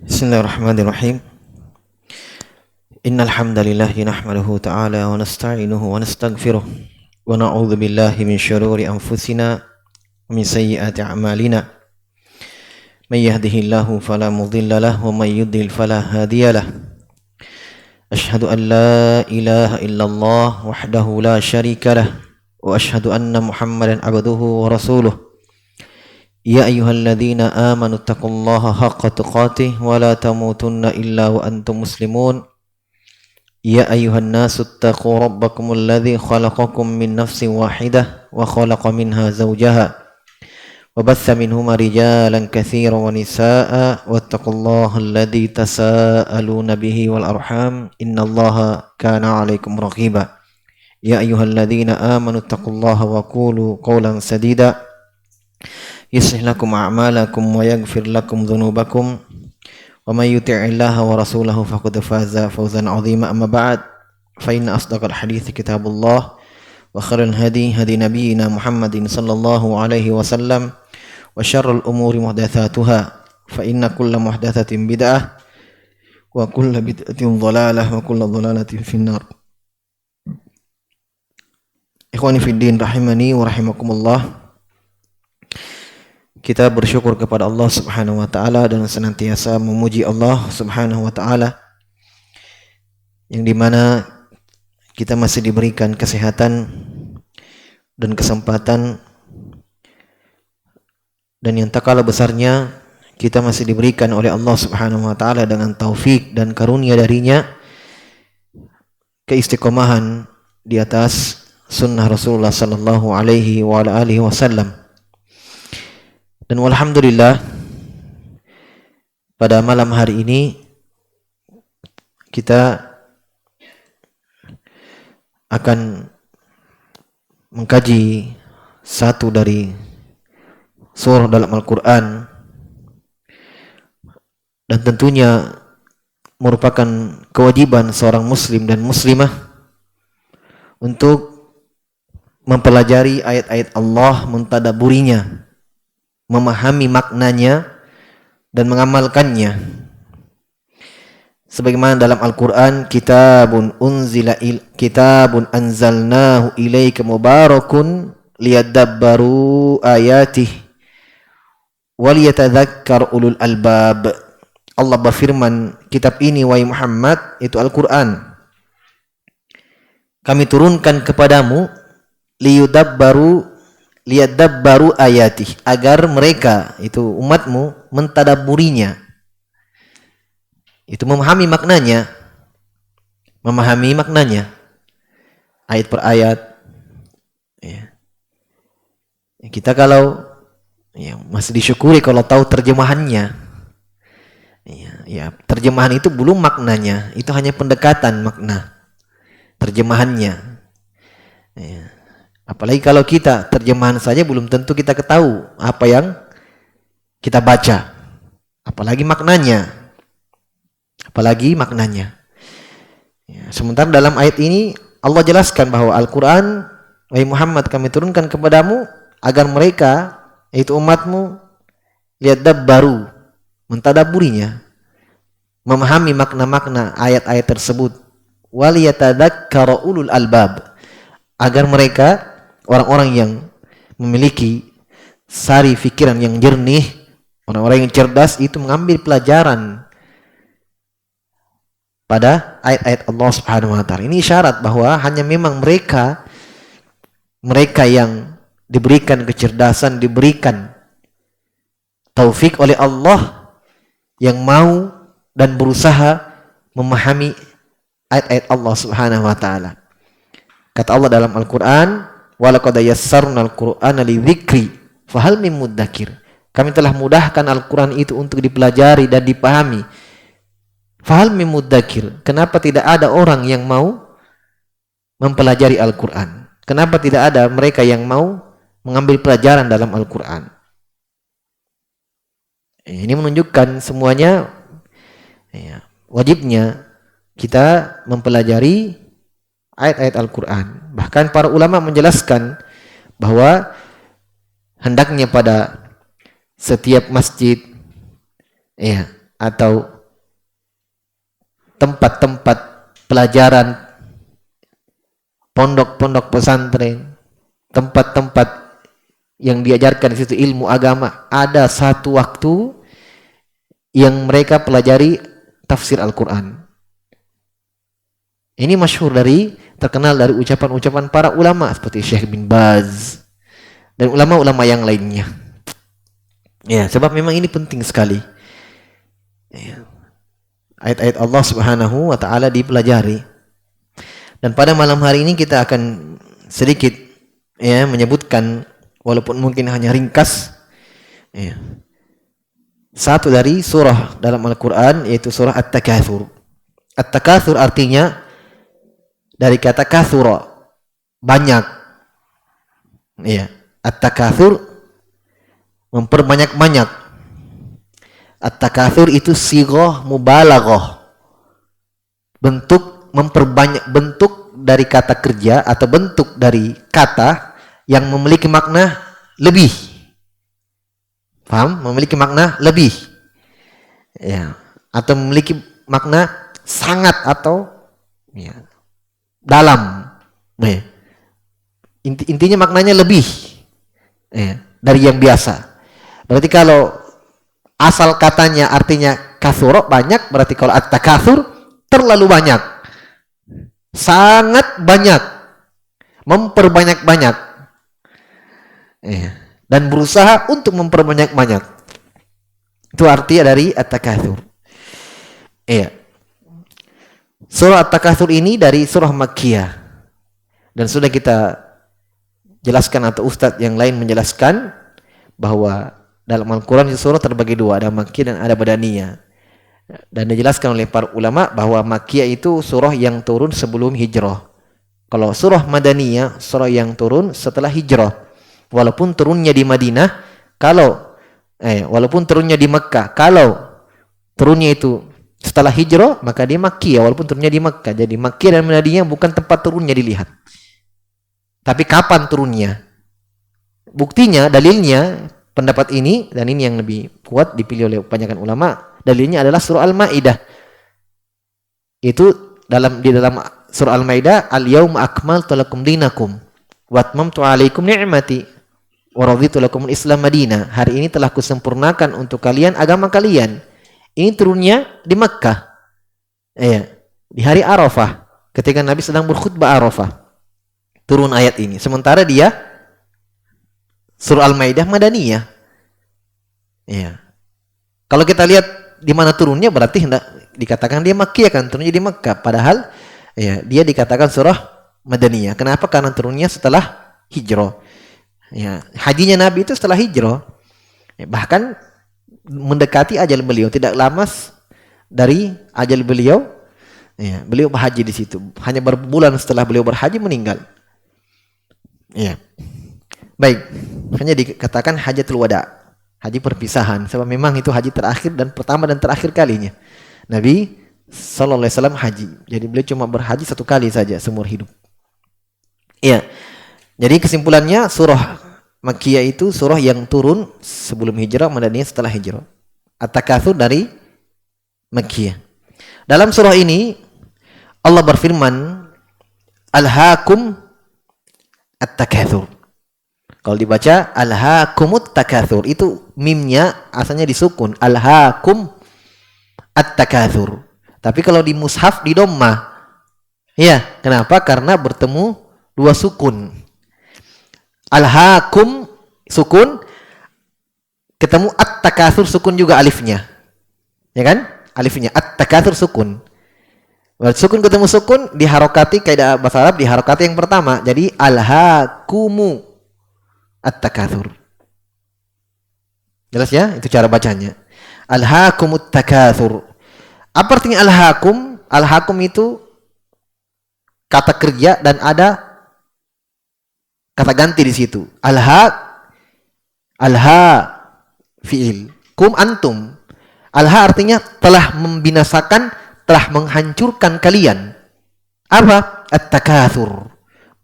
Bismillahirrahmanirrahim. Innal hamdalillah nahmaduhu ta'ala wa nasta'inuhu wa nastaghfiruh wa na'udzu billahi min syururi anfusina wa min sayyiati a'malina. May yahdihillahu fala mudilla lahu wa may yudlil fala hadiya lahu. Asyhadu an la ilaha illallah wahdahu la syarika lahu wa asyhadu anna Muhammadan abduhu wa rasuluh. Ya ayyuhalladzina amanu taqullaha haqqa tuqatih wa la tamutunna illa wa antum muslimun. Ya ayyuhan nasu taqu rabbakumul ladzi khalaqakum min nafsin wahidah wa khalaqa minha zawjaha wa batha minhuma rijalan katsiran wa nisaa'a wattaqullaha alladzi tasaaluna bihi wal arham innallaha kana 'alaikum raqiba. Ya ayyuhalladzina amanu taqullaha wa qulu qawlan sadida yuslih lakum a'malakum wa yaghfir lakum dhunubakum wa may yuti'illaha wa rasulahu faqad faza fawzan 'azima. Amma ba'd, fa inna asdaqal hadithi kitabullah wa khairal hadi hadi nabiyyina Muhammadin sallallahu alaihi wasallam wa syarrul umuri muhdatsatuha fa inna kulla muhdatsatin bid'ah wa kulla bid'atin dhalalah wa kulla dhalalatin finnar. Ikhwani fid din rahimani wa rahimakumullah. Kita bersyukur kepada Allah Subhanahu wa taala dan senantiasa memuji Allah Subhanahu wa taala yang dimana kita masih diberikan kesehatan dan kesempatan, dan yang tak kalah besarnya kita masih diberikan oleh Allah Subhanahu wa taala dengan taufik dan karunia darinya keistiqomahan di atas sunnah Rasulullah sallallahu alaihi wa alihi wasallam. Dan walhamdulillah, pada malam hari ini kita akan mengkaji satu dari surah dalam Al-Quran, dan tentunya merupakan kewajiban seorang muslim dan muslimah untuk mempelajari ayat-ayat Allah, mentadaburinya, memahami maknanya dan mengamalkannya. Sebagaimana dalam Al-Quran, kitabun anzalnahu ilaika mubarakun liyadabbaru ayatih waliyatadzakkar ulul albab. Allah berfirman, kitab ini wahai Muhammad, itu Al-Quran, kami turunkan kepadamu liyadabbaru ayatih, agar mereka, itu umatmu, mentadaburinya, itu memahami maknanya, ayat per ayat. Ya. Kita kalau masih disyukuri kalau tahu terjemahannya. Ya, terjemahan itu belum maknanya, itu hanya pendekatan makna terjemahannya. Ya. Apalagi kalau kita terjemahan saja belum tentu kita ketahui apa yang kita baca, apalagi maknanya. Ya, sementara dalam ayat ini Allah jelaskan bahwa Al-Quran, wahai Muhammad, kami turunkan kepadamu agar mereka, yaitu umatmu, liyadabbaru, mentadaburinya, memahami makna-makna ayat-ayat tersebut, waliyatadzakkara ulul albab, agar mereka, orang-orang yang memiliki sari fikiran yang jernih, orang-orang yang cerdas, itu mengambil pelajaran pada ayat-ayat Allah Subhanahu wa taala. Ini isyarat bahwa hanya memang mereka yang diberikan kecerdasan, diberikan taufik oleh Allah, yang mau dan berusaha memahami ayat-ayat Allah Subhanahu wa taala. Kata Allah dalam Al-Quran, walaqad yassarnal Qur'ana lidzikri fahal mim mudzakir. Kami telah mudahkan Al-Quran itu untuk dipelajari dan dipahami. Fahal mim mudzakir. Kenapa tidak ada orang yang mau mempelajari Al-Quran? Kenapa tidak ada mereka yang mau mengambil pelajaran dalam Al-Quran? Ini menunjukkan semuanya wajibnya kita mempelajari ayat-ayat Al-Quran. Bahkan para ulama menjelaskan bahwa hendaknya pada setiap masjid atau tempat-tempat pelajaran, pondok-pondok pesantren, tempat-tempat yang diajarkan di situ ilmu agama, ada satu waktu yang mereka pelajari tafsir Al-Quran. Ini masyhur terkenal dari ucapan-ucapan para ulama seperti Syekh bin Baz dan ulama-ulama yang lainnya. Ya, sebab memang ini penting sekali. Ya. Ayat-ayat Allah Subhanahu wa taala dipelajari. Dan pada malam hari ini kita akan sedikit menyebutkan, walaupun mungkin hanya ringkas, satu dari surah dalam Al-Quran, yaitu surah At-Takatsur. At-Takatsur artinya dari kata kathura, banyak. At-Takatsur memperbanyak-banyak. At-Takatsur itu sighah mubalaghah, bentuk memperbanyak, bentuk dari kata kerja atau bentuk dari kata yang memiliki makna lebih. Paham? Memiliki makna lebih. Atau memiliki makna sangat atau dalam. Intinya maknanya lebih dari yang biasa. Berarti kalau asal katanya artinya kathura, banyak, berarti kalau at-takatsur terlalu banyak, sangat banyak, memperbanyak-banyak, dan berusaha untuk memperbanyak-banyak. Itu arti dari at-takatsur. Surah At-Takatsur ini dari surah Makkiyah, dan sudah kita jelaskan atau ustadz yang lain menjelaskan bahwa dalam Al-Quran surah terbagi dua, ada Makkiyah dan ada Madaniyah. Dan dijelaskan oleh para ulama bahwa Makkiyah itu surah yang turun sebelum hijrah. Kalau surah Madaniyah, surah yang turun setelah hijrah. Walaupun turunnya di Madinah, walaupun turunnya di Mekkah, kalau turunnya itu setelah hijrah, maka dia Makkiyah walaupun turunnya di Mekkah. Jadi Makkiyah dan Madaniyah bukan tempat turunnya dilihat, tapi kapan turunnya. Buktinya, dalilnya, pendapat ini, dan ini yang lebih kuat dipilih oleh kebanyakan ulama, dalilnya adalah surah Al-Maidah. Itu di dalam surah Al-Maidah, al-yauma akmaltu lakum dinakum wa atmamtu alaikum ni'mati wa raditu lakum al-islam madinah. Hari ini telah kusempurnakan untuk kalian agama kalian. Ini turunnya di Makkah. Di hari Arafah, ketika Nabi sedang berkhutbah Arafah, turun ayat ini. Sementara dia surah Al-Maidah Madaniyah. Kalau kita lihat di mana turunnya, berarti hendak dikatakan dia Makkiyah, kan turunnya di Makkah. Padahal dia dikatakan surah Madaniyah. Kenapa? Karena turunnya setelah hijrah. Hajinya Nabi itu setelah hijrah. Bahkan mendekati ajal beliau, tidak lama dari ajal beliau, beliau berhaji di situ. Hanya berbulan setelah beliau berhaji meninggal. Baik, hanya dikatakan hajatul wada, haji perpisahan, sebab memang itu haji terakhir dan pertama dan terakhir kalinya Nabi sallallahu alaihi wasallam haji. Jadi beliau cuma berhaji satu kali saja seumur hidup. Jadi kesimpulannya, surah Makkiyah itu surah yang turun sebelum hijrah, Madaniyah setelah hijrah. At-Takatsur dari Makkiyah. Dalam surah ini Allah berfirman, Alhaakum at-takatsur. Kalau dibaca alhaakumut takatsur, itu mimnya asalnya disukun, alhaakum at-takatsur. Tapi kalau di mushaf di dhammah. Kenapa? Karena bertemu dua sukun. Alhaakum sukun, ketemu at-takatsur sukun juga alifnya. Ya kan? Alifnya at-takatsur sukun. Sukun ketemu sukun diharokati, kaidah bahasa Arab diharokati yang pertama. Jadi alhaakumu at-takatsur. Jelas ya? Itu cara bacanya. Alhaakumut takatsur. Apa artinya alhaakum? Alhaakum itu kata kerja dan ada kata ganti di situ. Alha fiil. Kum antum. Alha artinya telah membinasakan, telah menghancurkan kalian. Apa? At-takatsur.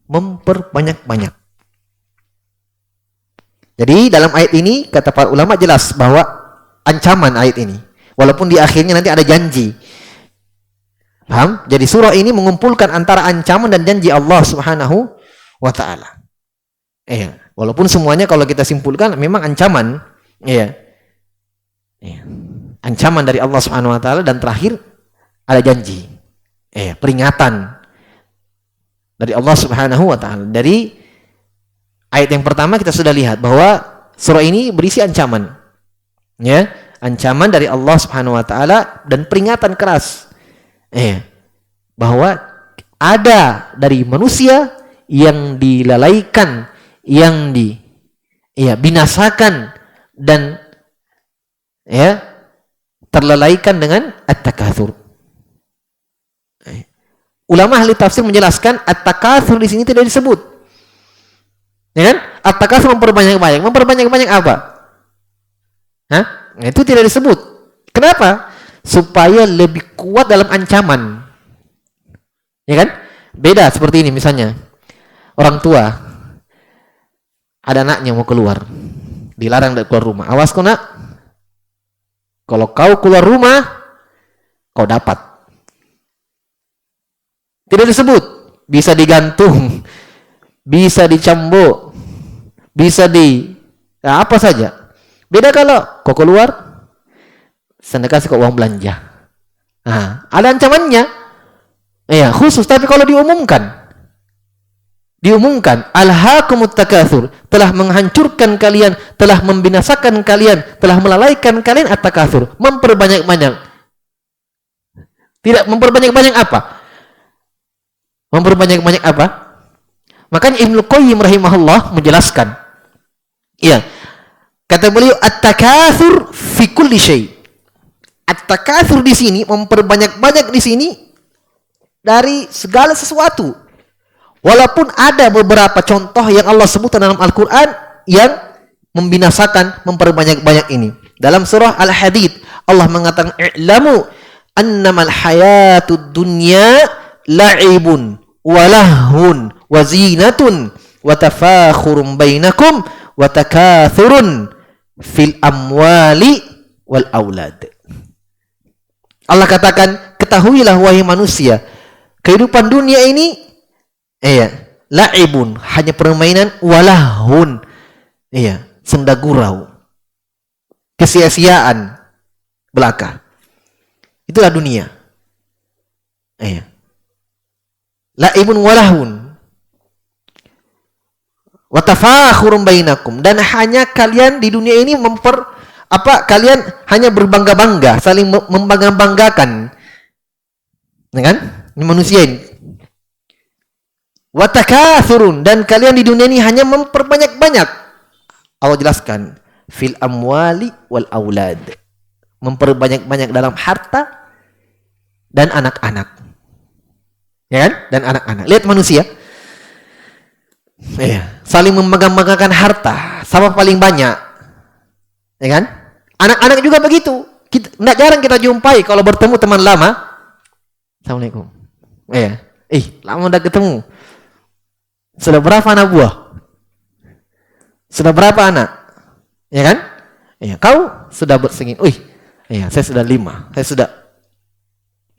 Memperbanyak-banyak. Jadi dalam ayat ini kata para ulama jelas bahwa ancaman ayat ini. Walaupun di akhirnya nanti ada janji. Paham? Jadi surah ini mengumpulkan antara ancaman dan janji Allah Subhanahu wa taala. Iya, walaupun semuanya kalau kita simpulkan memang ancaman, iya. Iya. Ancaman dari Allah Subhanahu wa taala dan terakhir ada janji. Iya, peringatan dari Allah Subhanahu wa taala. Dari ayat yang pertama kita sudah lihat bahwa surah ini berisi ancaman. Ya, ancaman dari Allah Subhanahu wa taala dan peringatan keras. Bahwa ada dari manusia yang dilalaikan, yang binasakan dan terlalaikan dengan at-takatsur. Ulama ahli tafsir menjelaskan at-takatsur di sini tidak disebut. Ya kan? At-takatsur memperbanyak-banyak. Memperbanyak-banyak apa? Itu tidak disebut. Kenapa? Supaya lebih kuat dalam ancaman. Ya kan? Beda seperti ini misalnya. Orang tua ada anaknya mau keluar. Dilarang dari keluar rumah. Awas kau nak. Kalau kau keluar rumah, kau dapat. Tidak disebut. Bisa digantung. Bisa dicambuk. Bisa apa saja. Beda kalau kau keluar, saya kasih kau uang belanja. Ada ancamannya. Khusus. Tapi kalau diumumkan, alhaakumut takatsur, telah menghancurkan kalian, telah membinasakan kalian, telah melalaikan kalian at-takatsur, memperbanyak-banyak. Tidak memperbanyak-banyak apa? Memperbanyak-banyak apa? Makanya Ibnu Qayyim rahimahullah menjelaskan. Kata beliau at-takatsur fi kulli syai'. At-takatsur di sini memperbanyak-banyak di sini dari segala sesuatu. Walaupun ada beberapa contoh yang Allah sebutkan dalam Al-Qur'an yang membinasakan memperbanyak-banyak ini. Dalam surah Al-Hadid Allah mengatakan i'lamu annamal hayatud dunya la'ibun wa lahun wa zinatun wa tafakhurun bainakum wa takathurun fil amwali wal aulad. Allah katakan, ketahuilah wahai manusia, kehidupan dunia ini la'ibun, hanya permainan, walahun, senda gurau, kesia-siaan belaka. Itulah dunia. La'ibun walahun wa tafakhurun bainakum, dan hanya kalian di dunia ini kalian hanya berbangga-bangga, saling membangga-banggakan. Ya kan? Ini manusia ini. Wa takatsurun, dan kalian di dunia ini hanya memperbanyak-banyak. Allah jelaskan, fil amwali wal aulad. Memperbanyak-banyak dalam harta dan anak-anak. Ya kan? Dan anak-anak. Lihat manusia. Saling membangga-banggakan harta. Siapa paling banyak? Ya kan? Anak-anak juga begitu. Tidak jarang kita jumpai kalau bertemu teman lama. Assalamualaikum. Lama udah ketemu. Sudah berapa anak buah? Sudah berapa anak? Ya kan? Kau sudah bersengit. Saya sudah 5. Saya sudah.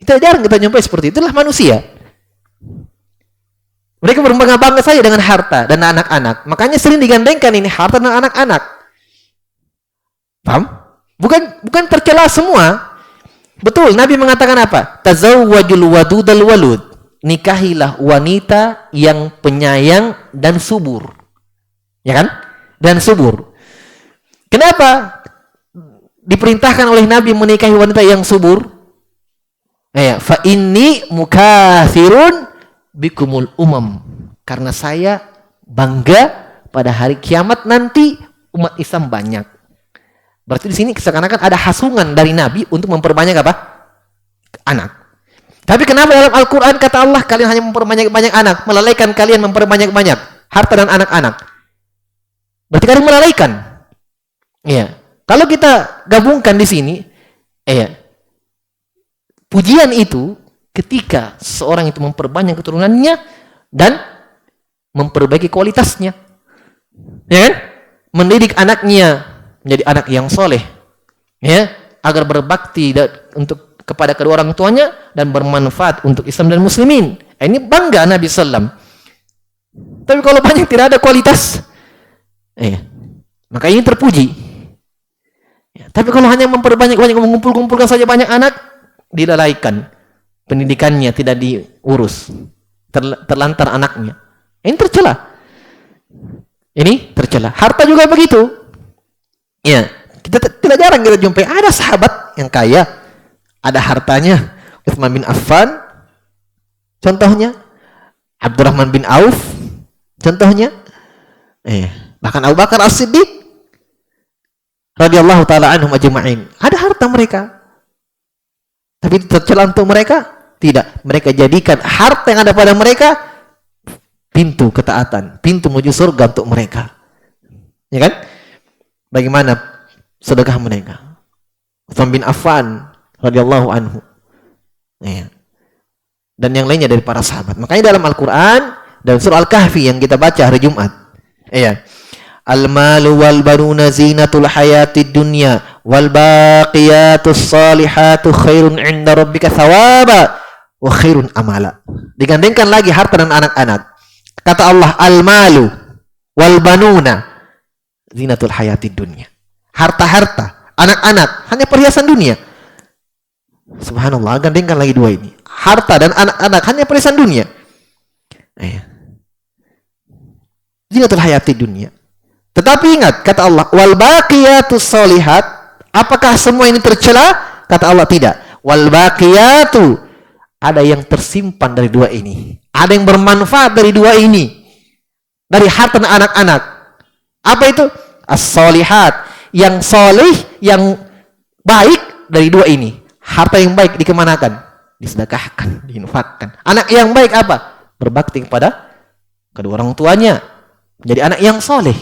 Kita jarang kita jumpai seperti itu. Itulah manusia. Mereka berbangga-bangga saja dengan harta dan anak-anak. Makanya sering digandengkan ini harta dan anak-anak. Paham? Bukan tercela semua. Betul, Nabi mengatakan apa? Tazawwajul wadudal walud. Nikahilah wanita yang penyayang dan subur. Ya kan? Dan subur. Kenapa diperintahkan oleh Nabi menikahi wanita yang subur? Fa inni mukatsirun bikumul umam. Karena saya bangga pada hari kiamat nanti umat Islam banyak. Berarti di sini seakan-akan ada hasungan dari Nabi untuk memperbanyak apa? Anak. Tapi kenapa dalam Al-Quran kata Allah kalian hanya memperbanyak-banyak anak, melalaikan kalian memperbanyak-banyak harta dan anak-anak? Berarti kalian melalaikan. Kalau kita gabungkan di sini, pujian itu ketika seorang itu memperbanyak keturunannya dan memperbaiki kualitasnya, ya kan? Mendidik anaknya menjadi anak yang soleh, agar berbakti untuk kepada kedua orang tuanya dan bermanfaat untuk Islam dan muslimin. Ini bangga Nabi sallam. Tapi kalau banyak tidak ada kualitas, maka ini terpuji. Tapi kalau hanya memperbanyak-banyak, mengumpulkan saja banyak anak, dilalaikan. Pendidikannya tidak diurus. Terlantar anaknya. Ini tercela. Harta juga begitu. Ya, kita tidak jarang kita jumpai ada sahabat yang kaya, ada hartanya. Utsman bin Affan, contohnya. Abdurrahman bin Auf, contohnya. Bahkan Abu Bakar As-Siddiq radhiyallahu taala anhum ajma'in. Ada harta mereka. Tapi tercela untuk mereka? Tidak. Mereka jadikan harta yang ada pada mereka pintu ketaatan, pintu menuju surga untuk mereka. Ya kan? Bagaimana sedekah mereka? Utsman bin Affan radhiyallahu anhu. Dan yang lainnya dari para sahabat. Makanya dalam Al-Qur'an, dalam surah Al-Kahfi yang kita baca hari Jumat, al-malu wal banuna zinatul hayatid dunya wal baqiyatus salihatu khairun 'inda rabbika thawaba wa khairun amala. Digandengkan lagi harta dan anak-anak. Kata Allah, al-malu wal banuna zinatul hayatid dunya. Harta-harta, anak-anak hanya perhiasan dunia. Subhanallah, gandengkan lagi dua ini. Harta dan anak-anak hanya perhiasan dunia. Zinatul hayatid dunya. Tetapi ingat, kata Allah, wal baqiyatus sholihat, apakah semua ini tercela? Kata Allah, tidak. Wal baqiyatu, ada yang tersimpan dari dua ini. Ada yang bermanfaat dari dua ini. Dari harta dan anak-anak. Apa itu? As-sholihat, yang solih, yang baik dari dua ini. Harta yang baik dikemanakan? Disedekahkan, diinfakkan. Anak yang baik apa? Berbakti kepada kedua orang tuanya. Menjadi anak yang soleh.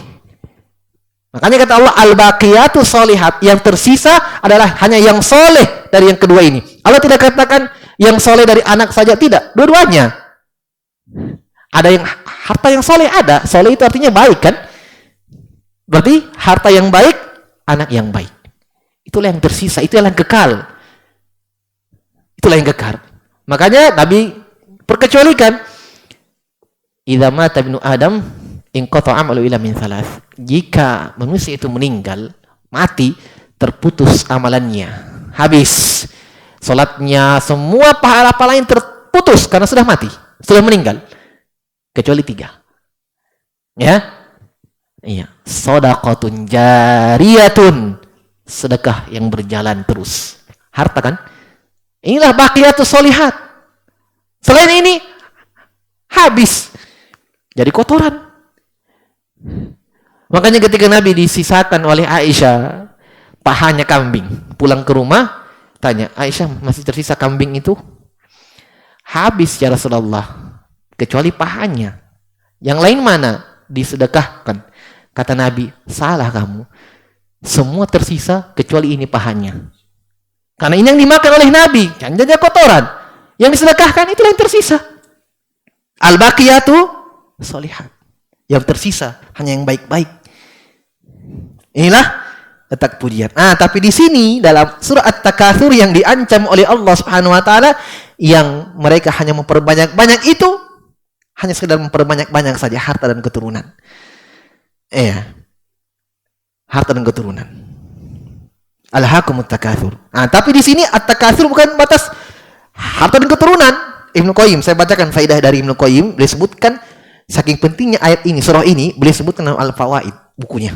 Makanya kata Allah, al-baqiyatu sholihat, yang tersisa adalah hanya yang soleh dari yang kedua ini. Allah tidak katakan yang soleh dari anak saja, tidak. Dua-duanya. Ada yang harta yang soleh ada. Soleh itu artinya baik kan? Berarti harta yang baik, anak yang baik. Itulah yang tersisa, itulah yang kekal. Itulah yang kekal. Makanya Nabi perkecualikan, idza mata ibnu Adam inqata amalu illa min thalath. Jika manusia itu meninggal, mati, terputus amalannya. Habis. Salatnya, semua pahala-pahala yang terputus karena sudah mati, sudah meninggal. Kecuali tiga. Ya? Iya. Shadaqatun jariyatun. Sedekah yang berjalan terus. Harta kan? Inilah baqiyatus sholihat. Selain ini, habis. Jadi kotoran. Makanya ketika Nabi disisakan oleh Aisyah pahanya kambing, pulang ke rumah, tanya, Aisyah, masih tersisa kambing itu? Habis ya Rasulullah, kecuali pahanya. Yang lain mana? Disedekahkan. Kata Nabi, salah kamu. Semua tersisa kecuali ini pahanya. Karena ini yang dimakan oleh Nabi, yang jadi kotoran. Yang disedekahkan itulah yang tersisa. Al-baqiyatu sholihat. Yang tersisa hanya yang baik-baik. Inilah letak pujian. Tapi di sini dalam surah At-Takatsur yang diancam oleh Allah Subhanahu wa taala, yang mereka hanya memperbanyak-banyak itu hanya sekedar memperbanyak-banyak saja harta dan keturunan. Harta dan keturunan. Alhaakumut takatsur. Tapi di sini At-Takatsur bukan batas harta dan keturunan. Ibnu Qayyim, saya bacakan faedah dari Ibnu Qayyim, beliau sebutkan saking pentingnya ayat ini, surah ini, beliau sebutkan dalam Al-Fawaid, bukunya.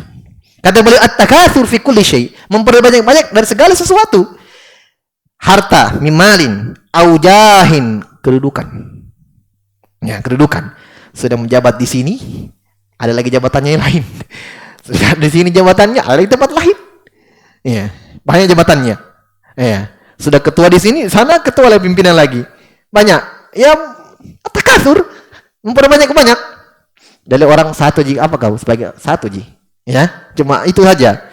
Kata beliau, at-takatsur fi kulli syai', memperbanyak-banyak dari segala sesuatu. Harta, mimalin, aujahin, kedudukan. Ya, kedudukan. Sudah menjabat di sini, ada lagi jabatannya yang lain. Sudah di sini jabatannya, ada lagi tempat lain. Ya, banyak jabatannya. Ya, sudah ketua di sini, sana ketua oleh pimpinan lagi. Banyak. Ya, at-takatsur, memperbanyak-banyak. Dari orang satu ji, apa kau sebagai satu ji? Ya, cuma itu saja.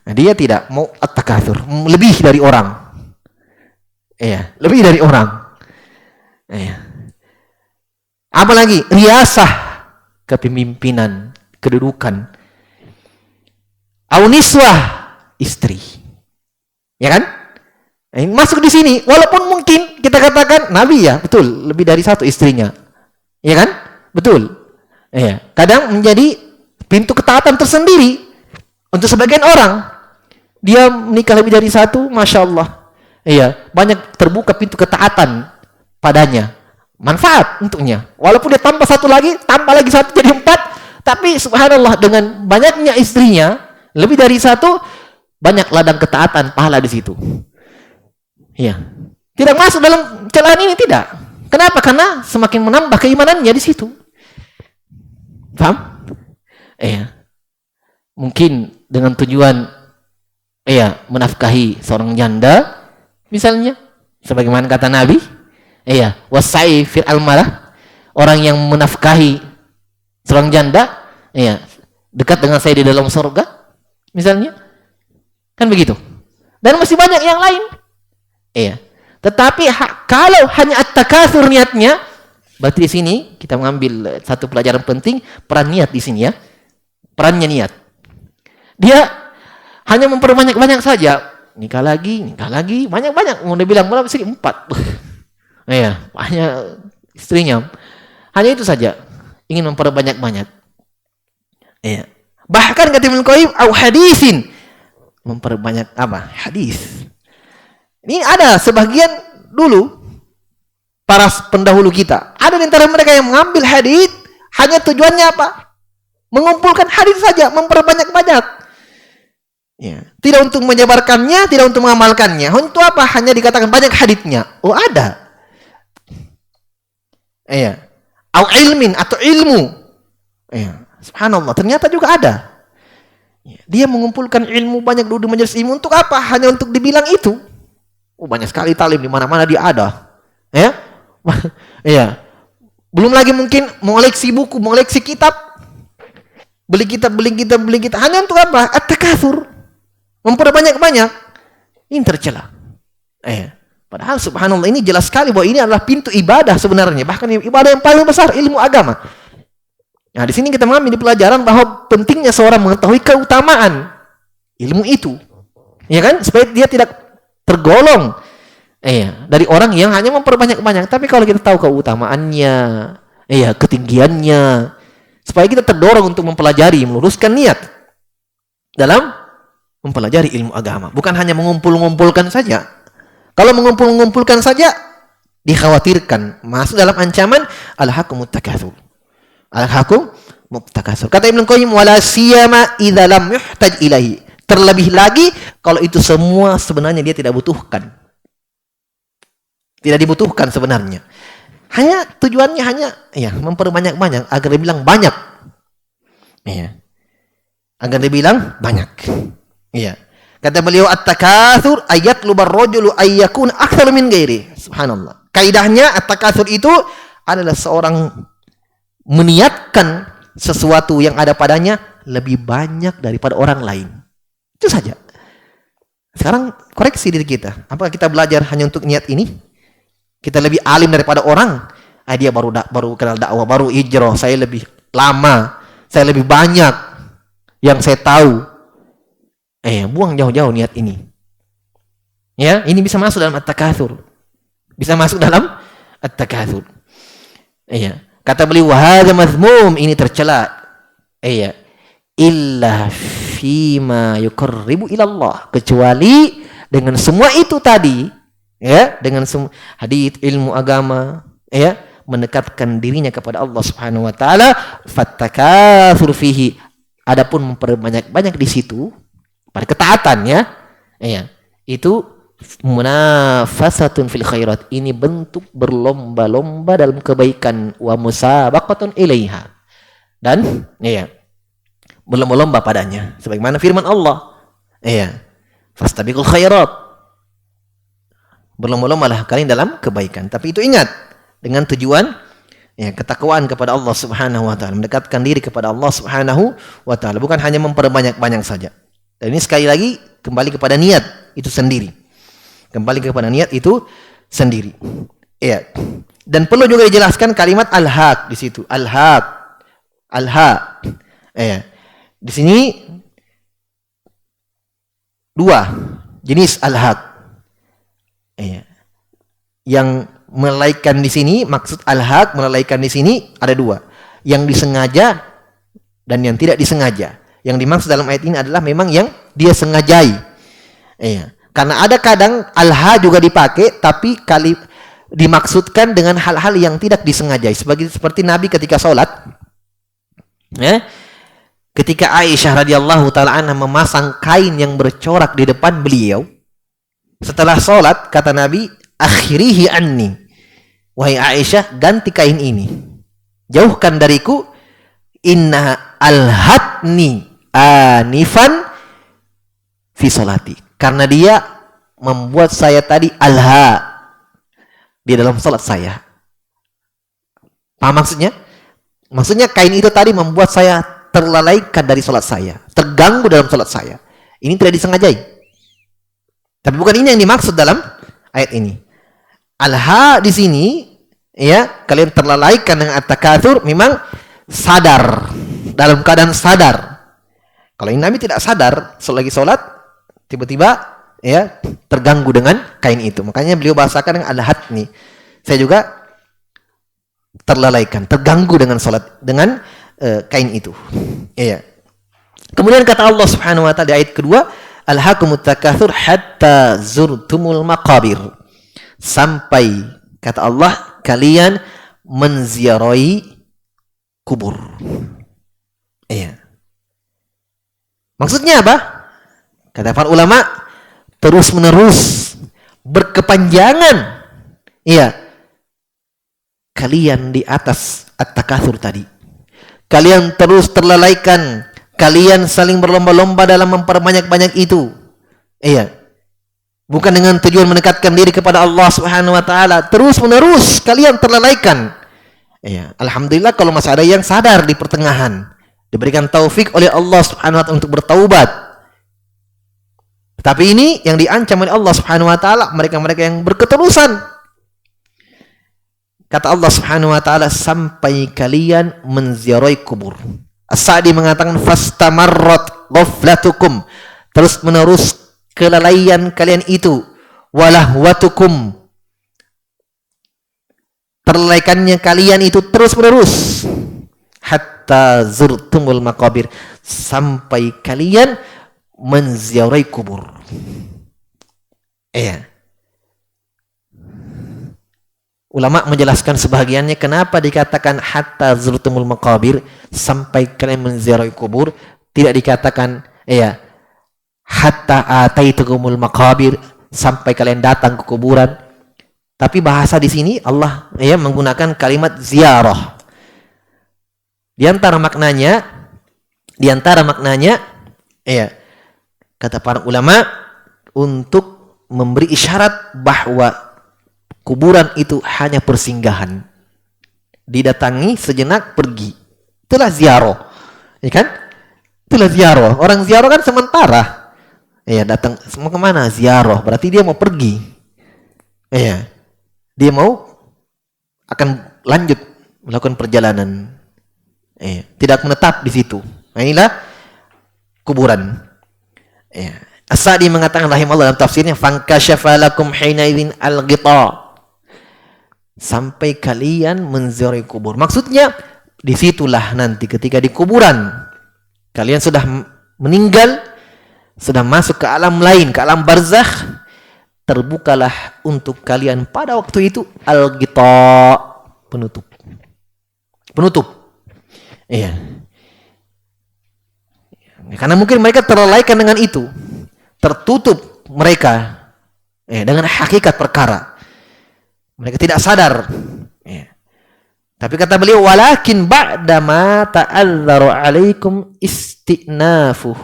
Nah, dia tidak mau at-takatsur, lebih dari orang. Lebih dari orang. Apalagi riasah, kepemimpinan, kedudukan. Auniswah, istri. Ya kan? Masuk di sini, walaupun mungkin kita katakan Nabi ya, betul, lebih dari satu istrinya. Ya kan? Betul. Iya. Kadang menjadi pintu ketaatan tersendiri untuk sebagian orang. Dia menikah lebih dari satu, Masya Allah. Iya, banyak terbuka pintu ketaatan padanya. Manfaat untuknya. Walaupun dia tambah satu lagi, tambah lagi satu jadi 4. Tapi subhanallah, dengan banyaknya istrinya, lebih dari satu, banyak ladang ketaatan, pahala di situ. Iya. Tidak masuk dalam celaan ini, tidak. Kenapa? Karena semakin menambah keimanannya di situ. Paham? Iya. Mungkin dengan tujuan menafkahi seorang janda, misalnya, sebagaimana kata Nabi, wasai fil almarah, orang yang menafkahi seorang janda, dekat dengan saya di dalam surga, misalnya, kan begitu. Dan masih banyak yang lain. Tetapi kalau hanya at-takatsur niatnya, berarti di sini kita mengambil satu pelajaran penting, peran niat di sini ya. Perannya niat. Dia hanya memperbanyak-banyak saja. Nikah lagi, banyak-banyak. Mau dibilang berapa sih? 4. Banyak istrinya. Hanya itu saja. Ingin memperbanyak-banyak. Bahkan kata Ibnu Qayyim, au hadisin. Memperbanyak apa? Hadis. Ini ada sebagian dulu para pendahulu kita. Ada di antara mereka yang mengambil hadis hanya tujuannya apa? Mengumpulkan hadis saja, memperbanyak-banyak. Tidak untuk menyebarkannya, tidak untuk mengamalkannya. Untuk apa? Hanya dikatakan banyak hadisnya. Oh, ada. Au ilmin atau ilmu. Subhanallah, ternyata juga ada. Dia mengumpulkan ilmu banyak dulu di majelis ilmu untuk apa? Hanya untuk dibilang itu. Oh, banyak sekali talim di mana-mana dia ada. Belum lagi mungkin mengoleksi buku, mengoleksi kitab. Beli kitab. Hanya untuk apa? At-takatsur. Memperbanyak-banyak. Ini tercela. Padahal subhanallah ini jelas sekali bahwa ini adalah pintu ibadah sebenarnya. Bahkan ibadah yang paling besar, ilmu agama. Nah, di sini kita mengambil pelajaran bahwa pentingnya seorang mengetahui keutamaan ilmu itu. Ya kan? Supaya dia tidak tergolong dari orang yang hanya memperbanyak-banyak. Tapi kalau kita tahu keutamaannya, ketinggiannya, supaya kita terdorong untuk mempelajari, meluruskan niat dalam mempelajari ilmu agama. Bukan hanya mengumpul-ngumpulkan saja. Kalau mengumpul-ngumpulkan saja, dikhawatirkan masuk dalam ancaman al-hakumut takatsur. Al-hakumut takatsur. Kata Ibnu Qayyim, wala siyama idza lam yuhtaj ilaihi. Terlebih lagi kalau itu semua sebenarnya dia tidak butuhkan. Tidak dibutuhkan sebenarnya. Hanya tujuannya memperbanyak-banyak agar dibilang banyak. Agar dibilang banyak. Kata beliau, at-takatsur ayatlubar rajulu ayyakun aktsar min ghairi. Subhanallah. Kaidahnya at-takatsur itu adalah seorang meniatkan sesuatu yang ada padanya lebih banyak daripada orang lain. Itu saja. Sekarang koreksi diri kita. Apakah kita belajar hanya untuk niat ini? Kita lebih alim daripada orang. Dia baru kenal dakwah, baru hijrah. Saya lebih lama, saya lebih banyak yang saya tahu. Buang jauh-jauh niat ini. Ini bisa masuk dalam at-takatsur. Bisa masuk dalam at-takatsur. Kata beliau, wahada mazmum, ini tercela. Illa fima yuqarribu ilallah, kecuali dengan semua itu tadi, dengan semua hadits, ilmu agama, mendekatkan dirinya kepada Allah Subhanahu wa taala, fattakatsur fihi, adapun memperbanyak-banyak di situ pada ketaatannya, itu munafasatun fil khairat, ini bentuk berlomba-lomba dalam kebaikan, wa musabaqatun ilaiha, dan berlomba-lomba padanya, sebagaimana firman Allah, fastabiqul khairat, berlomba-lombalah kalian dalam kebaikan. Tapi itu ingat, dengan tujuan ketakwaan kepada Allah Subhanahu wa taala, mendekatkan diri kepada Allah Subhanahu wa taala, bukan hanya memperbanyak-banyak saja. Dan ini sekali lagi kembali kepada niat itu sendiri. Dan perlu juga dijelaskan kalimat al-haq di situ. Al-haq. Di sini dua jenis al-haq. Yang melalaikan di sini, maksud al-haq melalaikan di sini ada dua. Yang disengaja dan yang tidak disengaja. Yang dimaksud dalam ayat ini adalah memang yang dia sengajai. Iya. Karena ada kadang al-ha juga dipakai tapi dimaksudkan dengan hal-hal yang tidak disengajai. Seperti Nabi ketika sholat. Ya. Ketika Aisyah radhiyallahu taala anha memasang kain yang bercorak di depan beliau. Setelah sholat kata Nabi, akhirihi anni. Wahai Aisyah, ganti kain ini. Jauhkan dariku. Inna alhatni anifan fi sholati. Karena dia membuat saya tadi alha di dalam sholat saya. Paham maksudnya? Maksudnya kain itu tadi membuat saya terlalaikan dari sholat saya. Terganggu dalam sholat saya. Ini tidak disengajai. Tapi bukan ini yang dimaksud dalam ayat ini. Alha di sini, ya, kalian terlalaikan dengan at-takatsur, memang sadar, dalam keadaan sadar. Kalau ini Nabi tidak sadar, selagi sholat, tiba-tiba, ya, terganggu dengan kain itu. Makanya beliau bahasakan dengan al-hatni. Saya juga terlalaikan, terganggu dengan sholat, dengan kain itu. Ya. Kemudian kata Allah Subhanahu Wa Taala di ayat kedua, alhaakumut takatsur hatta zurtumul maqabir. Sampai kata Allah kalian menziarahi kubur. Iya. Maksudnya apa? Kata para ulama, terus-menerus berkepanjangan. Iya. Kalian di atas at-takatsur tadi. Kalian terus terlalaikan, kalian saling berlomba-lomba dalam memperbanyak-banyak itu. Iya. Bukan dengan tujuan mendekatkan diri kepada Allah Subhanahu wa taala, terus-menerus kalian terlalaikan. Ya, alhamdulillah kalau masih ada yang sadar di pertengahan, diberikan taufik oleh Allah Subhanahu wa taala untuk bertaubat. Tapi ini yang diancam oleh Allah Subhanahu wa taala, mereka-mereka yang berketerusan. Kata Allah Subhanahu wa taala, sampai kalian menziarahi kubur. As-Sa'di mengatakan fastamarrat ghaflatukum, terus-menerus kelalaian kalian itu, walahwatukum, terlalaikannya kalian itu terus-menerus, hatta zurtumul maqabir, sampai kalian menziarahi kubur. Iya. Ulama menjelaskan sebahagiannya kenapa dikatakan hatta zurtumul maqabir, sampai kalian menziarahi kubur, tidak dikatakan iya hatta ataitukumul maqabir, sampai kalian datang ke kuburan. Tapi bahasa di sini Allah ya menggunakan kalimat ziarah. Di antara maknanya ya kata para ulama untuk memberi isyarat bahwa kuburan itu hanya persinggahan. Didatangi sejenak pergi. Itulah ziarah. Ya kan? Itulah ziarah. Orang ziarah kan sementara. Ya, datang mau kemana? Ziarah. Berarti dia mau pergi. Ya. Dia mau akan lanjut melakukan perjalanan. Ya. Tidak menetap di situ. Nah, inilah kuburan. Ya. As-Sa'di mengatakan rahimahullah dalam tafsirnya fankashafa lakum hina idzin al-ghita. Sampai kalian menziarahi kubur. Maksudnya disitulah nanti ketika di kuburan kalian sudah meninggal, sudah masuk ke alam lain, ke alam barzakh, terbukalah untuk kalian pada waktu itu al-ghita, penutup. Iya. Karena mungkin mereka terlalaikan dengan itu, tertutup mereka dengan hakikat perkara. Mereka tidak sadar. Ya. Tapi kata beliau, walakin ba'da ma ta'adzaru 'alaikum istinafuh.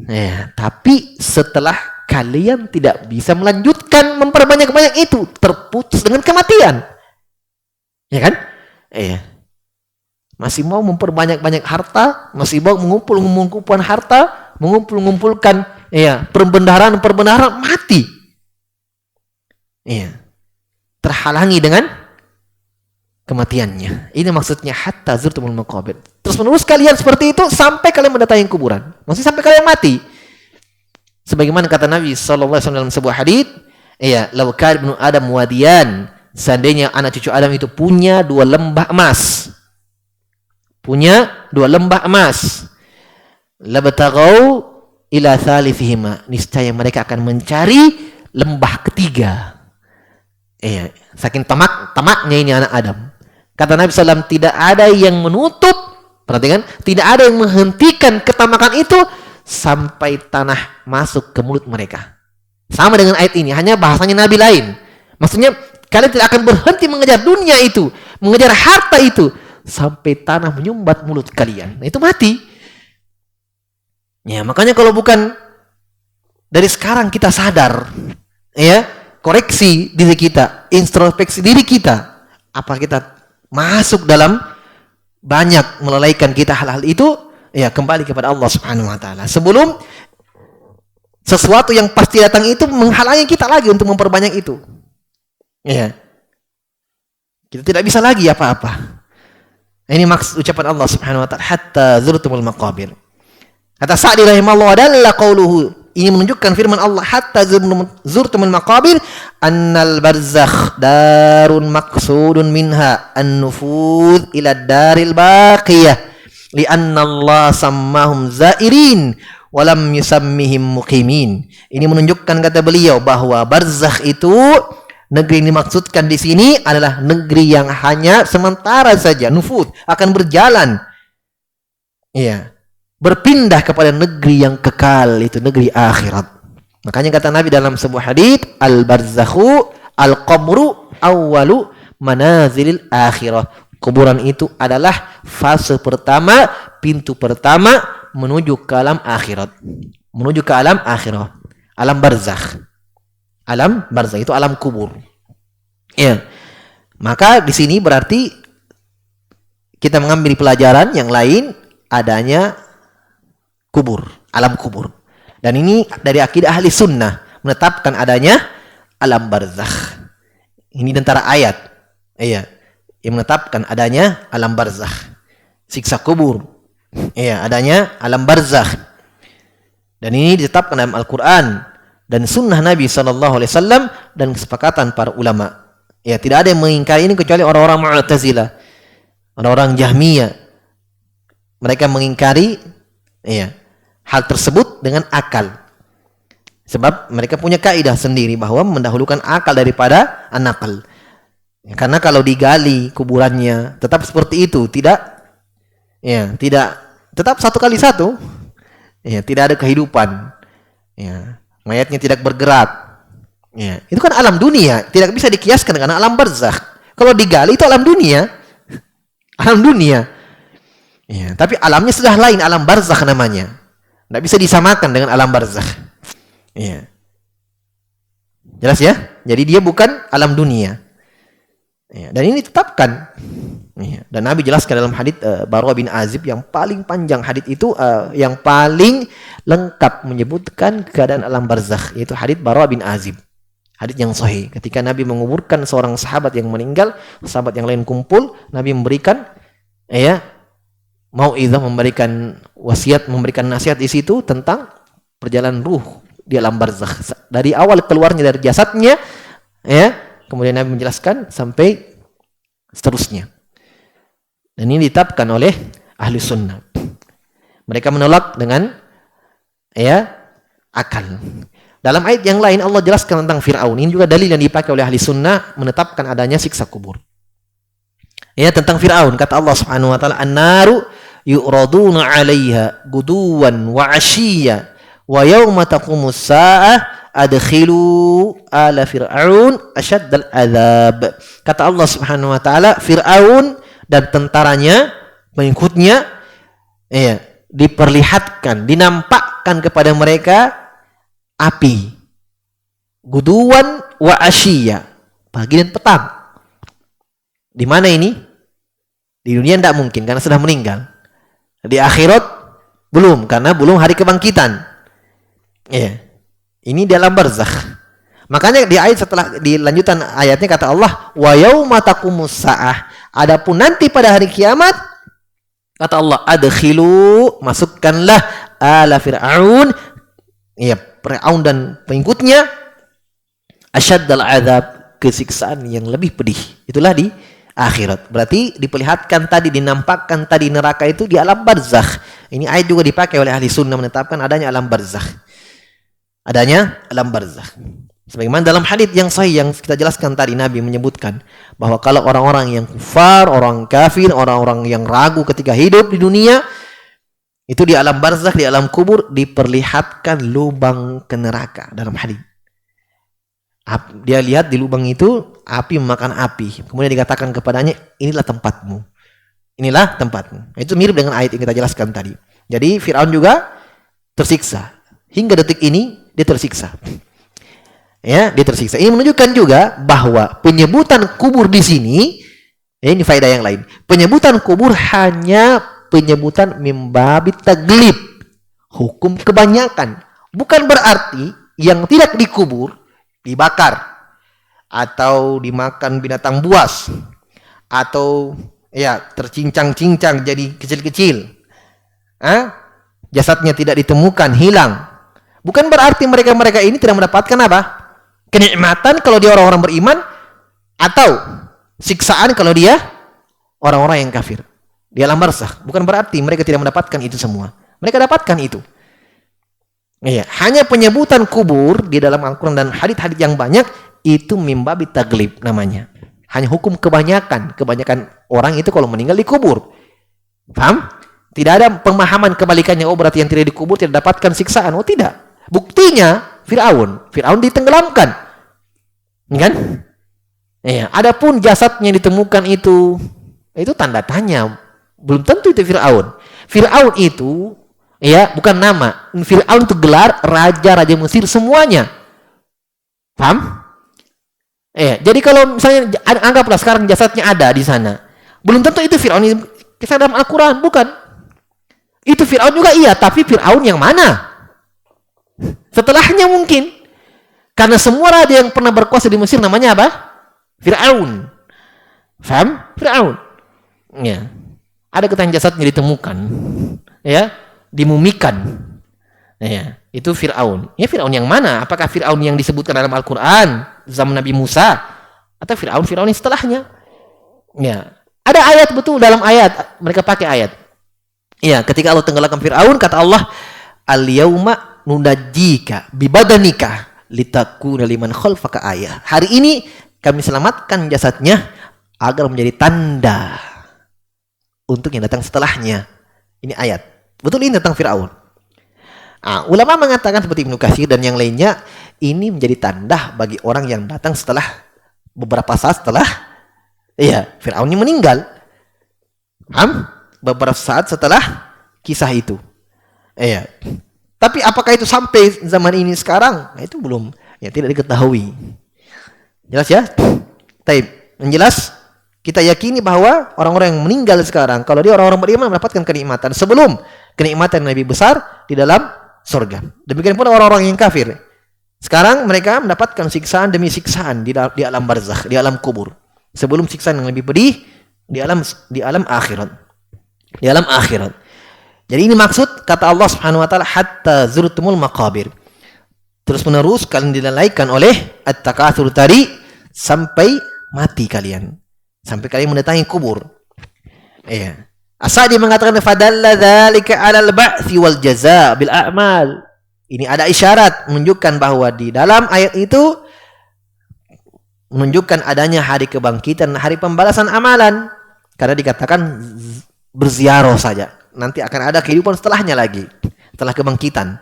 Ya, tapi setelah kalian tidak bisa melanjutkan memperbanyak-banyak itu, terputus dengan kematian. Ya kan? Iya. Masih mau memperbanyak-banyak harta, masih mau mengumpulkan harta, mengumpulkan perbendaharaan mati. Iya. Terhalangi dengan kematiannya. Ini maksudnya hatta zurtumul maqabir. Terus menerus kalian seperti itu sampai kalian mendatangi kuburan. Maksudnya sampai kalian mati. Sebagaimana kata Nabi sallallahu alaihi wasallam dalam sebuah hadits, Iya, law kana ibnu Adam wadiyan, seandainya anak cucu Adam itu punya 2 lembah emas. Punya 2 lembah emas. Labtaghaw ila thalithihima, niscaya mereka akan mencari lembah ketiga. Iya, saking tamaknya ini anak Adam. Kata Nabi SAW, tidak ada yang menutup, perhatikan, tidak ada yang menghentikan ketamakan itu sampai tanah masuk ke mulut mereka. Sama dengan ayat ini, hanya bahasanya Nabi lain. Maksudnya, kalian tidak akan berhenti mengejar dunia itu, mengejar harta itu, sampai tanah menyumbat mulut kalian. Nah, itu mati. Ya, makanya kalau bukan dari sekarang kita sadar, ya, koreksi diri kita, introspeksi diri kita, apa kita masuk dalam banyak melalaikan kita hal-hal itu, ya kembali kepada Allah Subhanahu wa taala. Sebelum sesuatu yang pasti datang itu menghalangi kita lagi untuk memperbanyak itu. Ya. Kita tidak bisa lagi apa-apa. Ini maksud ucapan Allah Subhanahu wa taala, hatta zurtumul maqabir. Kata Sa'di rahimahullah, adalah qauluhu, ini menunjukkan firman Allah, hatta zurtumul maqabir annal barzakh darun maqsudun minha an-nufudh ila daril baqiyah li'anna Allah sammahum zairin walam yusammihim muqimin. Ini menunjukkan, kata beliau, bahwa barzakh itu, negeri yang dimaksudkan di sini adalah negeri yang hanya sementara saja, nufud, akan berjalan. Iya. Berpindah kepada negeri yang kekal, itu negeri akhirat. Makanya kata Nabi dalam sebuah hadits, al-barzakhu al-qabru awwalu manazilil akhirah. Kuburan itu adalah fase pertama, pintu pertama menuju ke alam akhirat. Menuju ke alam akhirat. Alam barzakh. Alam barzakh itu alam kubur. Ya. Maka di sini berarti kita mengambil pelajaran yang lain, adanya kubur, alam kubur. Dan ini dari akidah ahli sunnah, menetapkan adanya alam barzakh. Ini antara ayat, iya, yang menetapkan adanya alam barzakh, siksa kubur, iya, adanya alam barzakh. Dan ini ditetapkan dalam Al-Quran dan sunnah Nabi SAW dan kesepakatan para ulama. Ya, tidak ada yang mengingkari ini kecuali orang-orang Mu'tazilah, orang-orang Jahmiyah. Mereka mengingkari, iya, hal tersebut dengan akal. Sebab mereka punya kaidah sendiri bahwa mendahulukan akal daripada an-naql. Karena kalau digali kuburannya tetap seperti itu, tidak tetap satu kali satu. Ya, tidak ada kehidupan. Ya, mayatnya tidak bergerak. Ya, itu kan alam dunia, tidak bisa dikiaskan dengan alam barzakh. Kalau digali itu alam dunia. Alam dunia. Ya, tapi alamnya sudah lain, alam barzakh namanya. Tidak bisa disamakan dengan alam barzakh. Ya. Jelas ya? Jadi dia bukan alam dunia. Ya, dan ini ditetapkan. Ya, dan Nabi jelaskan dalam hadits Bara bin Azib yang paling panjang, hadits itu yang paling lengkap menyebutkan keadaan alam barzakh, yaitu hadits Bara bin Azib. Hadits yang sahih. Ketika Nabi menguburkan seorang sahabat yang meninggal, sahabat yang lain kumpul, Nabi memberikan mau'izah, memberikan wasiat, memberikan nasihat di situ tentang perjalanan ruh di alam barzakh. Dari awal keluarnya dari jasadnya, kemudian Nabi menjelaskan sampai seterusnya. Dan ini ditetapkan oleh ahli sunnah. Mereka menolak dengan akal. Dalam ayat yang lain Allah jelaskan tentang Fir'aun. Ini juga dalil yang dipakai oleh ahli sunnah menetapkan adanya siksa kubur. Ya, tentang Fir'aun kata Allah Subhanahu wa taala, an-naru yu'raduna 'alaiha guduwan wa 'ashiyya wa yauma taqumus saa'ah adkhilu ala fir'aun asyaddal adzab. Kata Allah Subhanahu wa taala, Fir'aun dan tentaranya, pengikutnya, diperlihatkan, dinampakkan kepada mereka api. Guduwan wa asyiyya, pagi dan petang. Di mana ini? Di dunia tidak mungkin karena sudah meninggal. Di akhirat belum, karena belum hari kebangkitan. Ini dalam barzakh. Makanya di ayat setelah, di lanjutan ayatnya kata Allah, wa yauma taqumus saah. Adapun nanti pada hari kiamat, kata Allah, adkhilu, masukkanlah ala fir'aun, Fir'aun dan pengikutnya, Asyaddal azab, kesiksaan yang lebih pedih. Itulah di akhirat. Berarti diperlihatkan tadi, dinampakkan tadi neraka itu di alam barzakh. Ini ayat juga dipakai oleh ahli sunnah menetapkan adanya alam barzakh. Adanya alam barzakh. Sebagaimana dalam hadits yang sahih yang kita jelaskan tadi, Nabi menyebutkan bahwa kalau orang-orang yang kufar, orang kafir, orang-orang yang ragu ketika hidup di dunia, itu di alam barzakh, di alam kubur diperlihatkan lubang ke neraka dalam hadits. Dia lihat di lubang itu api memakan api. Kemudian dikatakan kepadanya, inilah tempatmu. Inilah tempatmu. Itu mirip dengan ayat yang kita jelaskan tadi. Jadi Fir'aun juga tersiksa. Hingga detik ini dia tersiksa. Ya, dia tersiksa. Ini menunjukkan juga bahwa penyebutan kubur di sini, ini faedah yang lain. Penyebutan kubur hanya penyebutan mimbabit taglib, hukum kebanyakan. Bukan berarti yang tidak dikubur dibakar atau dimakan binatang buas atau ya tercincang-cincang jadi kecil-kecil. Jasadnya tidak ditemukan, hilang. Bukan berarti mereka-mereka ini tidak mendapatkan apa? Kenikmatan kalau dia orang-orang beriman, atau siksaan kalau dia orang-orang yang kafir di alam barzakh. Bukan berarti mereka tidak mendapatkan itu semua. Mereka dapatkan itu. Iya, hanya penyebutan kubur di dalam Al-Quran dan hadits-hadits yang banyak itu mimbabi taglib namanya. Hanya hukum kebanyakan. Kebanyakan orang itu kalau meninggal dikubur. Paham? Tidak ada pemahaman kebalikannya. Oh, berarti yang tidak dikubur tidak dapatkan siksaan. Oh, tidak. Buktinya Fir'aun ditenggelamkan. Kan? Iya, adapun jasadnya ditemukan itu tanda tanya. Belum tentu itu Fir'aun. Fir'aun itu ya, bukan nama. Fir'aun itu gelar raja-raja Mesir semuanya. Paham? Jadi kalau misalnya anggaplah sekarang jasadnya ada di sana. Belum tentu itu Fir'aun yang kisah dalam Al-Quran, bukan. Itu Fir'aun juga iya, tapi Fir'aun yang mana? Setelahnya mungkin. Karena semua raja yang pernah berkuasa di Mesir namanya apa? Fir'aun. Paham? Fir'aun. Ya. Ada ketangan jasadnya ditemukan. Ya. Dimumikan. Ya, itu Fir'aun. Ya, Fir'aun yang mana? Apakah Fir'aun yang disebutkan dalam Al-Quran zaman Nabi Musa atau Fir'aun yang setelahnya? Ya, ada ayat betul dalam ayat mereka pakai ayat. Ya, ketika Allah tenggelamkan Fir'aun, kata Allah, "Al-yauma nunajjika bibadanika litakuna liman khalfaka ayah." Hari ini kami selamatkan jasadnya agar menjadi tanda untuk yang datang setelahnya. Ini ayat. Betul ini tentang Fir'aun. Ulama mengatakan seperti Ibnu Katsir dan yang lainnya, ini menjadi tanda bagi orang yang datang setelah beberapa saat setelah Fir'aun ini meninggal. Beberapa saat setelah kisah itu. Tapi apakah itu sampai zaman ini sekarang? Nah, itu belum, tidak diketahui. Jelas ya? Taib. Yang jelas kita yakini bahwa orang-orang yang meninggal sekarang, kalau dia orang-orang beriman mendapatkan kenikmatan sebelum kenikmatan yang lebih besar di dalam surga. Demikian pula orang-orang yang kafir. Sekarang mereka mendapatkan siksaan demi siksaan di alam barzakh, di alam kubur. Sebelum siksaan yang lebih pedih di alam akhirat. Di alam akhirat. Jadi ini maksud kata Allah Subhanahu wa taala, hatta zurtumul maqabir. Terus menerus kalian dilalaikan oleh at-takatsur tadi sampai mati kalian. Sampai kalian mendatangi kubur. As-Sa'di mengatakan fadalla dzalika 'alal ba'tsi wal jazaa bil a'mal. Ini ada isyarat menunjukkan bahwa di dalam ayat itu menunjukkan adanya hari kebangkitan, hari pembalasan amalan. Karena dikatakan berziarah saja. Nanti akan ada kehidupan setelahnya lagi, setelah kebangkitan.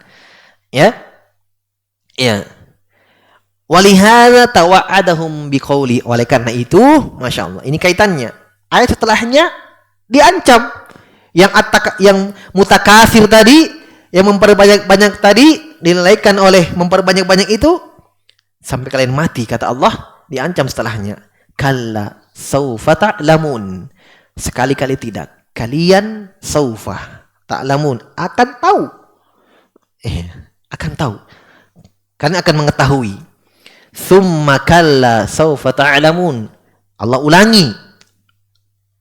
Walihada tawa'adahum biqauli. Oleh karena itu, Masya Allah, ini kaitannya. Ayat setelahnya diancam. Yang mutakasir tadi, yang memperbanyak-banyak tadi, dinilaikan oleh memperbanyak-banyak itu, sampai kalian mati, kata Allah, diancam setelahnya. Kalla sawfa ta'lamun. Sekali-kali tidak. Kalian sawfa ta'lamun. Akan tahu. Akan tahu. Kalian akan mengetahui. Thumma kalla sawfa ta'lamun. Allah ulangi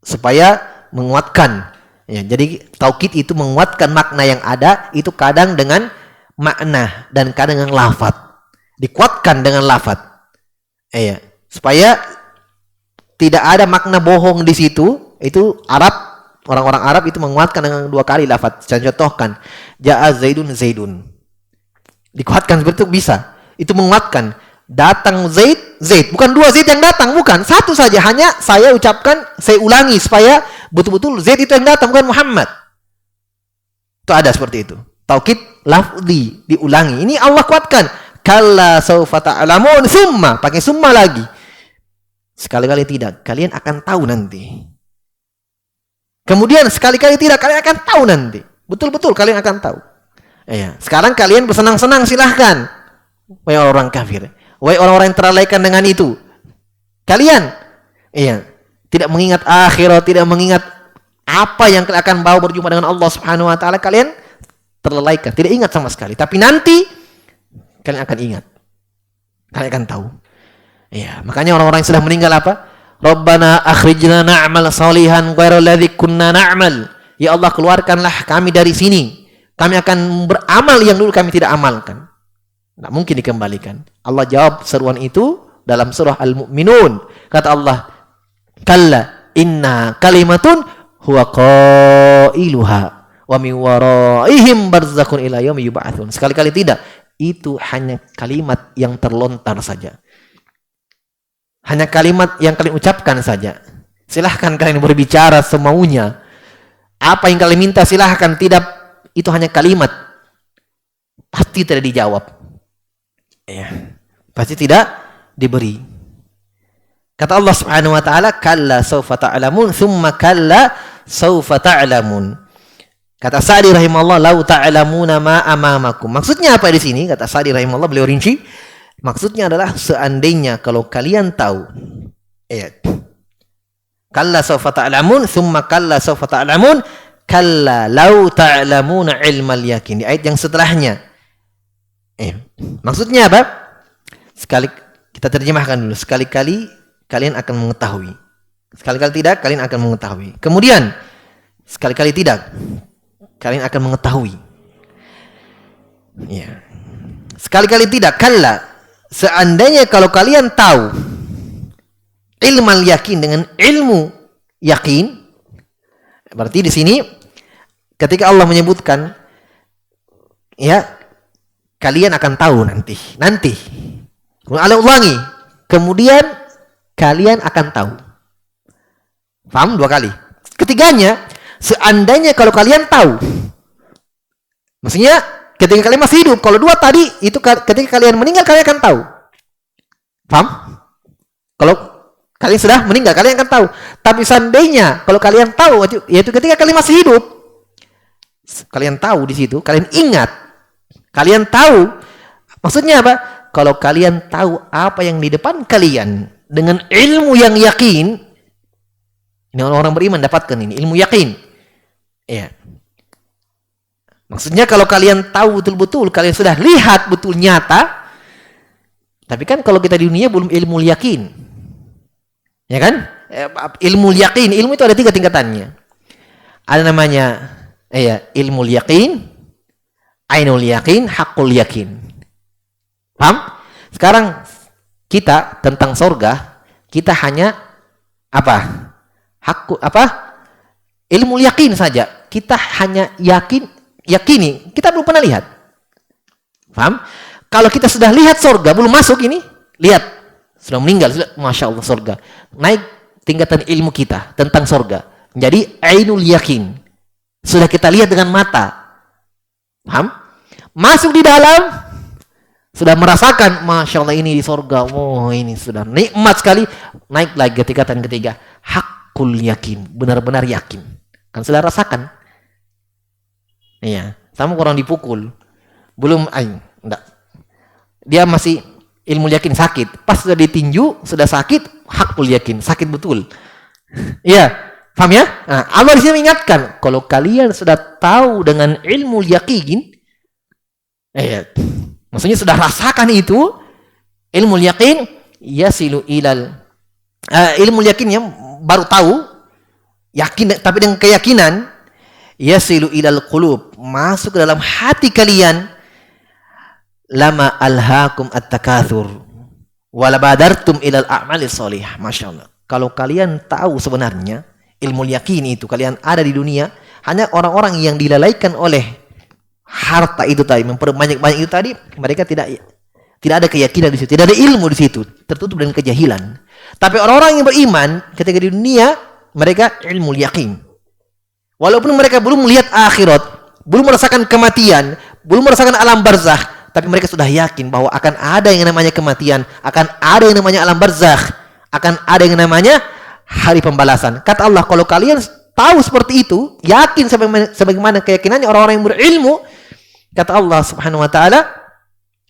supaya menguatkan. Jadi taukid itu menguatkan makna yang ada, itu kadang dengan makna dan kadang dengan lafaz. Dikuatkan dengan lafaz. Iya, supaya tidak ada makna bohong di situ. Itu orang-orang Arab itu menguatkan dengan 2 kali lafaz. Saya contohkan, ja'a Zaidun Zaidun. Dikuatkan seperti itu bisa. Itu menguatkan. Datang Zaid. Bukan 2 Zaid yang datang, bukan. 1 saja. Hanya saya ucapkan, saya ulangi supaya betul-betul Zaid itu yang datang, bukan Muhammad. Itu ada seperti itu. Taukid lafzi diulangi. Ini Allah kuatkan. Kalla saufa ta'lamun summa. Pakai summa lagi. Sekali-kali tidak. Kalian akan tahu nanti. Kemudian sekali-kali tidak. Kalian akan tahu nanti. Betul-betul kalian akan tahu. Ya. Sekarang kalian bersenang-senang silahkan. Wahai orang kafir. Wahai orang-orang yang terlalaikan dengan itu. Kalian. Iya. Tidak mengingat akhirat. Tidak mengingat apa yang kalian akan bawa berjumpa dengan Allah Subhanahu wa taala. Kalian terlalaikan. Tidak ingat sama sekali. Tapi nanti kalian akan ingat. Kalian akan tahu. Ya, makanya orang-orang yang sudah meninggal apa? Rabbana akhrijna na'mal salihan ghairal ladzi kunna na'mal. Ya Allah, keluarkanlah kami dari sini. Kami akan beramal yang dulu kami tidak amalkan. Tidak mungkin dikembalikan. Allah jawab seruan itu dalam surah Al-Mu'minun. Kata Allah, kalla inna kalimatun huwa qailuha wa min waraihim barzakhun ila yaumi yub'atsun. Sekali-kali tidak. Itu hanya kalimat yang terlontar saja. Hanya kalimat yang kalian ucapkan saja. Silahkan kalian berbicara semaunya. Apa yang kalian minta silahkan. Tidak, itu hanya kalimat. Pasti tidak dijawab. Ya. Pasti tidak diberi. Kata Allah Subhanahu wa taala, kalla saufa ta'lamun thumma kalla saufa ta'lamun. Kata Sa'di rahimahullah, lau ta'lamuna ma amamakum. Maksudnya apa di sini? Kata Sa'di rahimahullah, beliau rinci. Maksudnya adalah seandainya kalau kalian tahu. Ayat. Kalla sawfa ta'lamun, thumma kalla sawfa ta'lamun, kalla lau ta'lamuna ilmal yakin. Di ayat yang setelahnya. Maksudnya apa? Kita terjemahkan dulu. Sekali-kali kalian akan mengetahui. Sekali-kali tidak, kalian akan mengetahui. Kemudian, sekali-kali tidak, kalian akan mengetahui. Ya. Sekali-kali tidak, kalla. Seandainya kalau kalian tahu ilmal yakin dengan ilmu yakin, berarti di sini ketika Allah menyebutkan ya kalian akan tahu nanti. Allah ulangi, kemudian kalian akan tahu. Paham? 2 kali. Ketiganya, seandainya kalau kalian tahu. Maksudnya ketika kalian masih hidup. Kalau 2 tadi, itu ketika kalian meninggal, kalian akan tahu. Paham? Kalau kalian sudah meninggal, kalian akan tahu. Tapi seandainya, kalau kalian tahu, yaitu ketika kalian masih hidup, kalian tahu di situ, kalian ingat. Kalian tahu. Maksudnya apa? Kalau kalian tahu apa yang di depan kalian, dengan ilmu yang yakin, ini orang-orang beriman dapatkan ini, ilmu yakin. Ya. Maksudnya kalau kalian tahu betul-betul, kalian sudah lihat betul nyata. Tapi kan kalau kita di dunia belum ilmu yakin. Ya kan? Ilmu yakin, ilmu itu ada 3 tingkatannya. Ada namanya ilmu yakin, ainul yakin, hakul yakin. Paham? Sekarang kita tentang surga, kita hanya apa? Ilmu yakin saja. Kita hanya yakini, kita belum pernah lihat. Paham? Kalau kita sudah lihat surga, belum masuk ini, lihat, sudah meninggal, Masya Allah surga. Naik tingkatan ilmu kita tentang surga. Jadi, ainul yakin. Sudah kita lihat dengan mata. Paham? Masuk di dalam, sudah merasakan, Masya Allah ini di surga. Oh, ini sudah nikmat sekali. Naik lagi tingkatan ketiga. Hakul yakin. Benar-benar yakin. Kan sudah rasakan. Iya, sama orang dipukul. Belum, enggak. Dia masih ilmu yakin sakit. Pas sudah ditinju, sudah sakit, hakul yakin, sakit betul. Iya, paham ya? Nah, Allah di sini mengingatkan, kalau kalian sudah tahu dengan ilmu yakin, maksudnya sudah rasakan itu, ilmu yakin, yasilu ilal, ilmu yakinnya baru tahu, yakin, tapi dengan keyakinan, yasilu ilal qulub, masuk ke dalam hati kalian, lama alhaakum at-takatsur, wala badartum ilal a'mali sholihah. Masya Allah. Kalau kalian tahu sebenarnya ilmu yakin itu kalian ada di dunia, hanya orang-orang yang dilalaikan oleh harta itu tadi, memperbanyak-banyak itu tadi, mereka tidak ada keyakinan di situ, tidak ada ilmu di situ, tertutup dengan kejahilan. Tapi orang-orang yang beriman ketika di dunia, mereka ilmu yakin. Walaupun mereka belum melihat akhirat, belum merasakan kematian, belum merasakan alam barzakh, tapi mereka sudah yakin bahwa akan ada yang namanya kematian, akan ada yang namanya alam barzakh, akan ada yang namanya hari pembalasan. Kata Allah, kalau kalian tahu seperti itu, yakin sebagaimana keyakinannya orang-orang yang berilmu, kata Allah Subhanahu wa taala,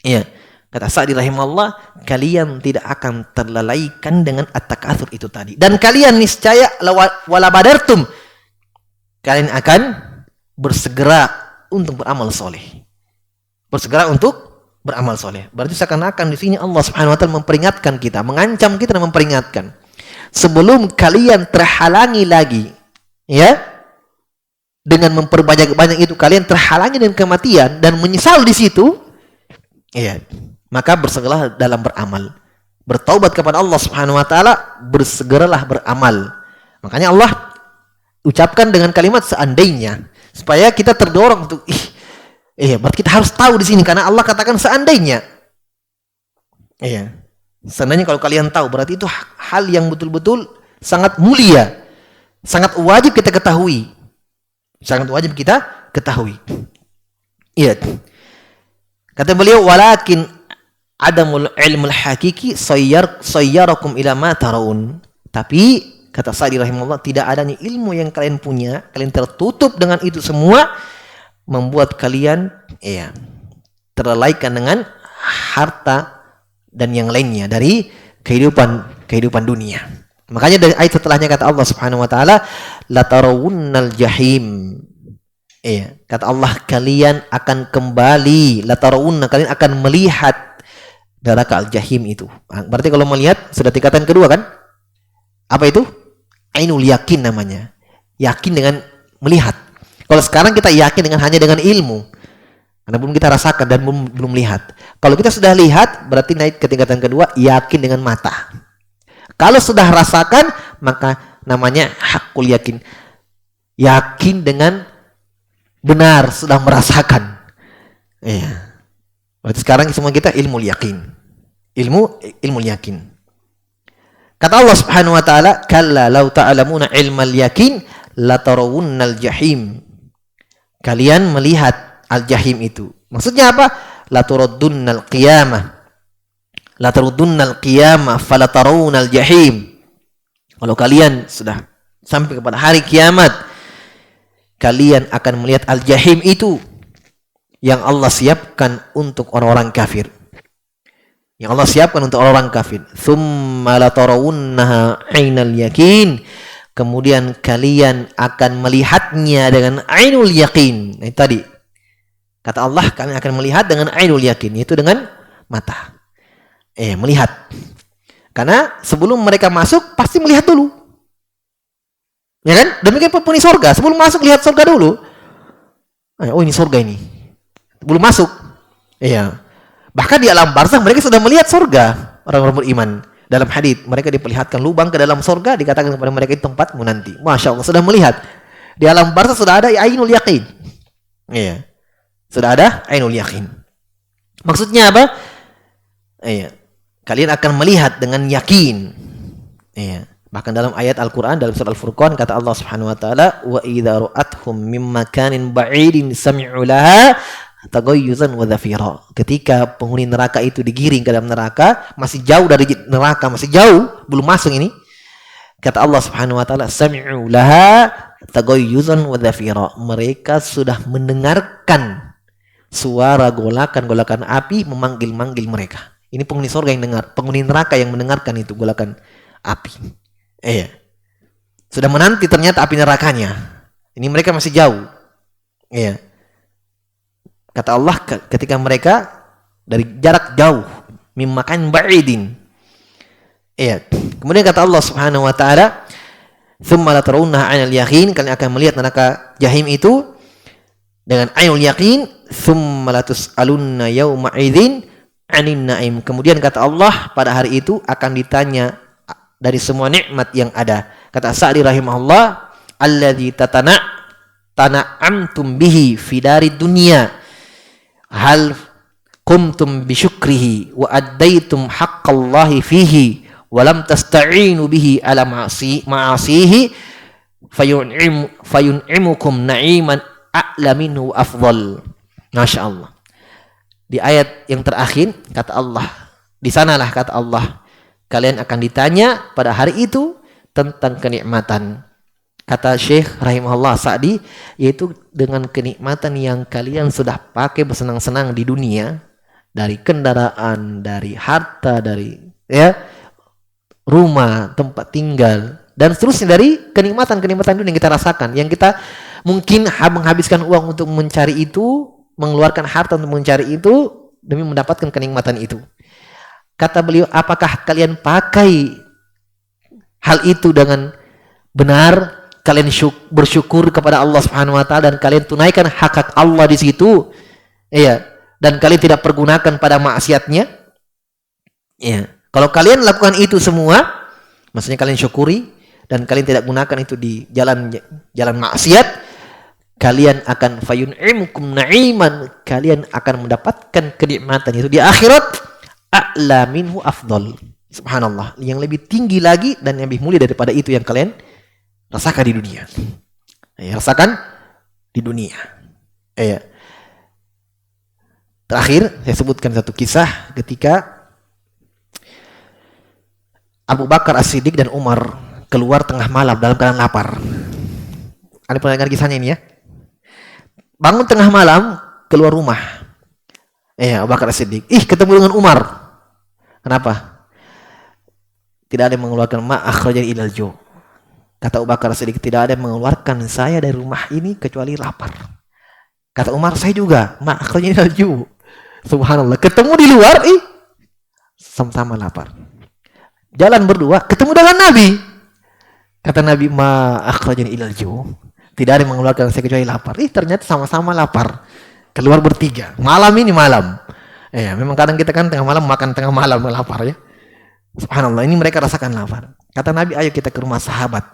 ya, kata Sa'di rahimahullah, kalian tidak akan terlalaikan dengan at-takatsur itu tadi. Dan kalian niscaya wala badartum, kalian akan bersegera untuk beramal soleh. Bersegera untuk beramal soleh. Berarti seakan-akan di sini Allah Subhanahu wa taala memperingatkan kita, mengancam kita dan memperingatkan. Sebelum kalian terhalangi lagi, ya, dengan memperbanyak-banyak itu kalian terhalangi dengan kematian dan menyesal di situ, ya, maka bersegeralah dalam beramal. Bertaubat kepada Allah Subhanahu wa taala, bersegeralah beramal. Makanya Allah ucapkan dengan kalimat seandainya, supaya kita terdorong untuk berarti kita harus tahu di sini karena Allah katakan seandainya. Iya. Seandainya kalau kalian tahu, berarti itu hal yang betul-betul sangat mulia, sangat wajib kita ketahui. Sangat wajib kita ketahui. Iya. Kata beliau, walakin adamul ilmul hakiki sayyarakum ila ma taraun. Tapi kata Sa'di rahimahullah, tidak adanya ilmu yang kalian punya, kalian tertutup dengan itu semua, membuat kalian terlalaikan dengan harta dan yang lainnya dari kehidupan dunia. Makanya dari ayat setelahnya kata Allah Subhanahu wa taala, la tarawunnal jahim. Kata Allah, kalian akan kembali, la tarawunna, kalian akan melihat neraka al-jahim itu. Berarti kalau melihat sudah tingkatan kedua kan? Apa itu? Ainul yakin namanya. Yakin dengan melihat. Kalau sekarang kita yakin hanya dengan ilmu, karena belum kita rasakan dan belum lihat. Kalau kita sudah lihat, berarti naik ke tingkatan kedua, yakin dengan mata. Kalau sudah rasakan, maka namanya hakul yakin. Yakin dengan benar, sudah merasakan. Berarti sekarang semua kita ilmu yakin. Ilmu yakin. Kata Allah Subhanahu wa taala, kalla law ta'lamuna ilmal yakin la tarawunnal jahim. Kalian melihat al-jahim itu. Maksudnya apa? La turaddunnal qiyamah. La turaddunnal qiyamah fala tarawunnal jahim. Kalau kalian sudah sampai kepada hari kiamat, kalian akan melihat al-jahim itu yang Allah siapkan untuk orang-orang kafir. Yang Allah siapkan untuk orang-orang kafir. Tsumma la tarawunnaha 'ainal yakin. Kemudian kalian akan melihatnya dengan ainul yakin. Nah, tadi kata Allah, kalian akan melihat dengan ainul yakin, yaitu dengan mata. Melihat. Karena sebelum mereka masuk pasti melihat dulu. Ya kan? Demikian pun penghuni surga, sebelum masuk lihat surga dulu. Oh, ini surga ini. Belum masuk. Bahkan di alam barzakh mereka sudah melihat surga, orang-orang beriman. Dalam hadits mereka diperlihatkan lubang ke dalam surga, dikatakan kepada mereka itu tempatmu nanti. Masya Allah, sudah melihat. Di alam barzakh sudah ada ainul yakin. Sudah ada ainul yakin. Maksudnya apa? Kalian akan melihat dengan yakin. Bahkan dalam ayat Al-Quran, dalam surah Al-Furqan, kata Allah Subhanahu wa taala, wa idza ra'athum min makanin ba'idin sami'u laha tagayyuzan wa dhafira. Ketika penghuni neraka itu digiring ke dalam neraka, masih jauh dari neraka, masih jauh, belum masuk ini. Kata Allah Subhanahu wa taala, sami'u laha tagayyuzan wa dhafira. Mereka sudah mendengarkan suara golakan-golakan api memanggil-manggil mereka. Ini penghuni surga yang dengar, penghuni neraka yang mendengarkan itu golakan api. Sudah menanti ternyata api nerakanya. Ini mereka masih jauh. Kata Allah, ketika mereka dari jarak jauh, mimmakan ba'idin. Kemudian kata Allah Subhanahu wa taala, "Tsumma la tarawunnaha 'ainal yaqin." Kalian akan melihat neraka jahim itu dengan ainul yaqin. "Tsumma la tus'alunna yawma idzin 'anin na'im. Kemudian kata Allah, pada hari itu akan ditanya dari semua nikmat yang ada. Kata Sa'di rahimahullah, alladzi tana'amtum bihi fi darid dunya hal qumtum bi syukrihi wa addaitum haqqallahi fihi wa lam tasta'inu bihi ala ma'asihi fayun'imukum na'iman a'la minhu afdal. Masya Allah. Di ayat yang terakhir kata Allah, di sanalah kata Allah, kalian akan ditanya pada hari itu tentang kenikmatan. Kata Syekh rahimahullah Sa'di, yaitu dengan kenikmatan yang kalian sudah pakai bersenang-senang di dunia, dari kendaraan, dari harta, dari rumah, tempat tinggal, dan seterusnya, dari kenikmatan-kenikmatan dunia yang kita rasakan, yang kita mungkin menghabiskan uang untuk mencari itu, mengeluarkan harta untuk mencari itu demi mendapatkan kenikmatan itu. Kata beliau, apakah kalian pakai hal itu dengan benar? Kalian bersyukur kepada Allah Subhanahu wa taala dan kalian tunaikan hak Allah di situ. Iya, dan kalian tidak pergunakan pada maksiatnya. Iya. Kalau kalian lakukan itu semua, maksudnya kalian syukuri dan kalian tidak gunakan itu di jalan maksiat, kalian akan fayun'imukum na'iman, kalian akan mendapatkan kenikmatan itu di akhirat a'la minhu afdal. Subhanallah, yang lebih tinggi lagi dan yang lebih mulia daripada itu yang kalian rasakan di dunia. Rasakan di dunia. Terakhir saya sebutkan satu kisah ketika Abu Bakar As-Siddiq dan Umar keluar tengah malam dalam keadaan lapar. Anda pernah dengar kisahnya ini ya? Bangun tengah malam, keluar rumah. Abu Bakar As-Siddiq. Ketemu dengan Umar. Kenapa? Tidak ada yang mengeluarkan ma'akhrajani ilal ju'. Kata Abu Bakar As-Siddiq, tidak ada yang mengeluarkan saya dari rumah ini kecuali lapar. Kata Umar, saya juga ma'akhrajani ilal ju'. Subhanallah. Ketemu di luar, sama-sama lapar. Jalan berdua, ketemu dengan Nabi. Kata Nabi, ma'akhrajani ilal ju'. Tidak ada yang mengeluarkan saya kecuali lapar. Ternyata sama-sama lapar. Keluar bertiga. Malam ini malam. Memang kadang kita kan tengah malam makan tengah malam lapar ya. Subhanallah, ini mereka rasakan lapar. Kata Nabi, ayo kita ke rumah sahabat.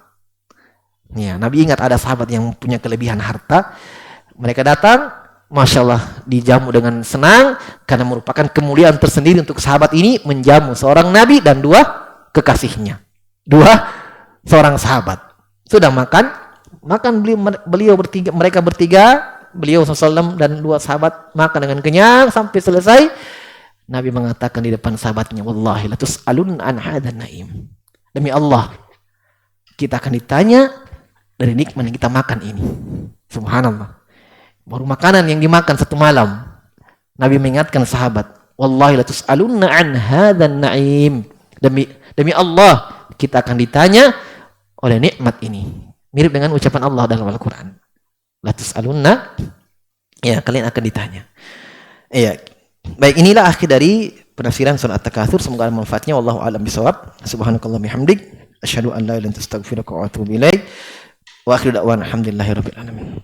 Nabi ingat ada sahabat yang punya kelebihan harta. Mereka datang, Masya Allah, dijamu dengan senang karena merupakan kemuliaan tersendiri untuk sahabat ini menjamu seorang Nabi dan dua kekasihnya. Seorang sahabat. Sudah makan beliau bertiga, mereka bertiga, beliau SAW dan dua sahabat makan dengan kenyang sampai selesai. Nabi mengatakan di depan sahabatnya, wallahi la tus'alun an hadan na'im. Demi Allah, kita akan ditanya dari nikmat yang kita makan ini. Subhanallah. Baru makanan yang dimakan satu malam. Nabi mengingatkan sahabat, wallahi la tus'alunna an hadan na'im. Demi Allah, kita akan ditanya oleh nikmat ini. Mirip dengan ucapan Allah dalam Al-Quran. La tus'alunna, kalian akan ditanya. Baik, inilah akhir dari penafsiran surah At-Takatsur. Semoga ada manfaatnya. Wallahu a'lam bishawab. Subhanakallah bihamdik, asyhadu an la ilaha illa anta astaghfiruka wa atubu ilaik. Wa akhiru da'wana alhamdulillahirabbil alamin.